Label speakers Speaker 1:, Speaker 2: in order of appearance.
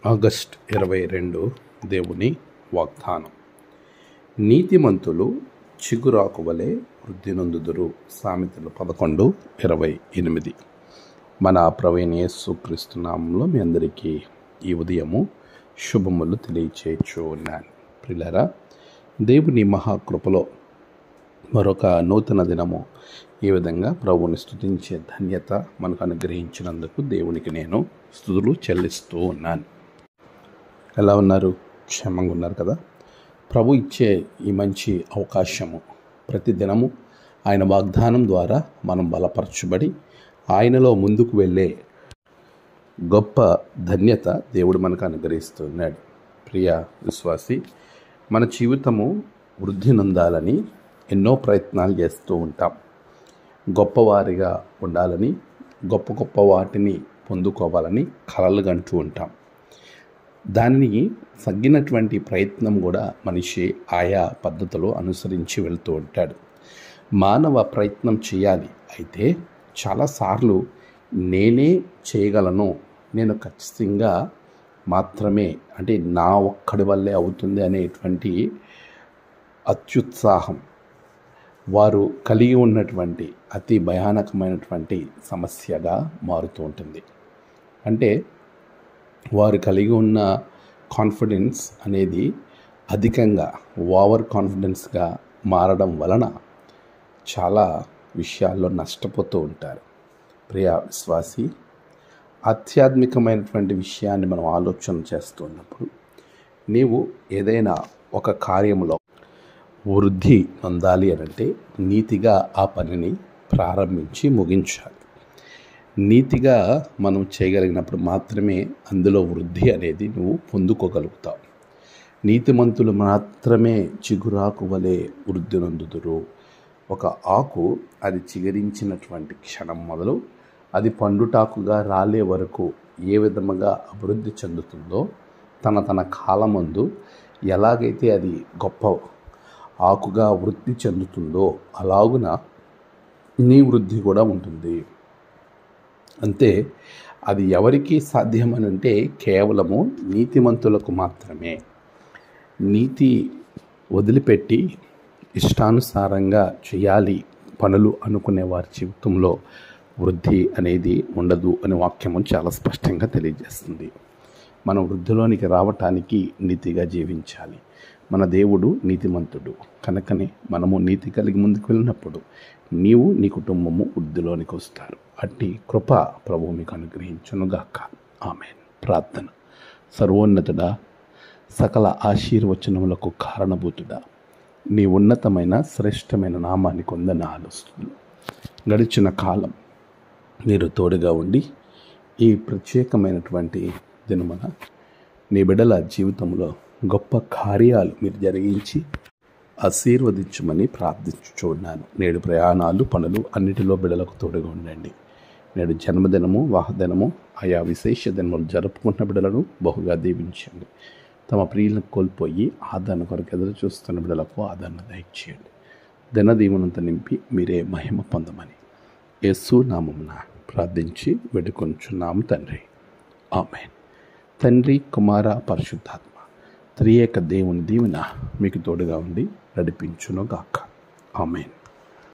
Speaker 1: August 22 దేవుని వాగ్దానం. నీతిమంతులు చిగురాకు వలె వృద్ధి నొందుదురు. సామెతలు 11:28. మన ప్రభువైన యేసుక్రీస్తు నామములో మీ అందరికీ ఈ ఉదయము శుభములు తెలియచేయచ్చు ఉన్నాను. ప్రియులారా, దేవుని మహాకృపలో మరొక నూతన దినము ఈ విధంగా ప్రభువుని స్తుతించే ధన్యత మనకు అనుగ్రహించినందుకు దేవునికి నేను స్తుతులు చెల్లిస్తూ ఉన్నాను. ఎలా ఉన్నారు? క్షేమంగా ఉన్నారు కదా? ప్రభు ఇచ్చే ఈ మంచి అవకాశము, ప్రతిదినము ఆయన వాగ్దానం ద్వారా మనం బలపరచబడి ఆయనలో ముందుకు వెళ్ళే గొప్ప ధన్యత దేవుడు మనకు అనుగ్రహిస్తున్నాడు. ప్రియ విశ్వాసి, మన జీవితము వృద్ధి నొందాలని ఎన్నో ప్రయత్నాలు చేస్తూ ఉంటాం. గొప్పవారిగా ఉండాలని, గొప్ప గొప్ప వాటిని పొందుకోవాలని కలలు కంటూ ఉంటాం. దానిని తగ్గినటువంటి ప్రయత్నం కూడా మనిషి ఆయా పద్ధతులు అనుసరించి వెళ్తూ ఉంటాడు. మానవ ప్రయత్నం చేయాలి, అయితే చాలాసార్లు నేనే చేయగలను, నేను ఖచ్చితంగా మాత్రమే, అంటే నా ఒక్కడి వల్లే అవుతుంది అనేటువంటి అత్యుత్సాహం వారు కలిగి ఉన్నటువంటి అతి భయానకమైనటువంటి సమస్యగా మారుతూ ఉంటుంది. అంటే వారు కలిగి ఉన్న కాన్ఫిడెన్స్ అనేది అధికంగా ఓవర్ కాన్ఫిడెన్స్గా మారడం వలన చాలా విషయాల్లో నష్టపోతూ ఉంటారు. ప్రియ విశ్వాసి, ఆధ్యాత్మికమైనటువంటి విషయాన్ని మనం ఆలోచన చేస్తున్నప్పుడు నీవు ఏదైనా ఒక కార్యంలో వృద్ధి పొందాలి అనంటే నీతిగా ఆ పనిని ప్రారంభించి ముగించాలి. నీతిగా మనం చేయగలిగినప్పుడు మాత్రమే అందులో వృద్ధి అనేది నువ్వు పొందుకోగలుగుతావు. నీతిమంతులు మాత్రమే చిగురాకు వలె వృద్ధి నొందుదురు. ఒక ఆకు అది చిగురించినటువంటి క్షణం మొదలు అది పండుటాకుగా రాలే వరకు ఏ విధముగా అభివృద్ధి చెందుతుందో, తన కాలమందు ఎలాగైతే అది గొప్ప ఆకుగా వృద్ధి చెందుతుందో అలాగున నీ వృద్ధి కూడా ఉంటుంది. అంతే, అది ఎవరికి సాధ్యమనంటే కేవలము నీతిమంతులకు మాత్రమే. నీతి వదిలిపెట్టి ఇష్టానుసారంగా చేయాలి పనులు అనుకునే వారి జీవితంలో వృద్ధి అనేది ఉండదు అనే వాక్యము చాలా స్పష్టంగా తెలియజేస్తుంది. మనం వృద్ధిలోనికి రావటానికి నీతిగా జీవించాలి. మన దేవుడు నీతిమంతుడు కనుకనే మనము నీతి కలిగి ముందుకు వెళ్ళినప్పుడు నీవు నీ కుటుంబము వృద్ధిలోనికి వస్తారు. అట్టి కృప ప్రభువు మీకు అనుగ్రహించునుగాక. ఆమేన్. ప్రార్థన. సర్వోన్నతుడా, సకల ఆశీర్వచనములకు కారణభూతుడా, నీ ఉన్నతమైన శ్రేష్టమైన నామానికి వందనాలు. గడిచిన కాలం మీరు తోడుగా ఉండి ఈ ప్రత్యేకమైనటువంటి దినమున నీ బిడ్డల జీవితంలో గొప్ప కార్యాలు మీరు జరిగించి ఆశీర్వదించమని ప్రార్థించుచున్నాను. నేడు ప్రయాణాలు, పనులు అన్నిటిలో బిడ్డలకు తోడుగా ఉండండి. నేడు జన్మదినము, వాహదినము, ఆయా విశేష దినములు జరుపుకుంటున్న బిడ్డలను బహుగా దీవించండి. తమ ప్రియులను కోల్పోయి ఆదరణ కొరకు ఎదురు చూస్తున్న బిడ్డలకు ఆదరణ దయచేయండి. దినదీవనంత నింపి మీరే మహిమ పొందమని యేసు నామమున ప్రార్థించి వేడుకొంచున్నాము తండ్రి. ఆమేన్. తండ్రి, కుమార, పరిశుద్ధాత్మ త్రియేక దేవుని దీవెన మీకు తోడుగా ఉండి నడిపించునుగాక. ఆమేన్.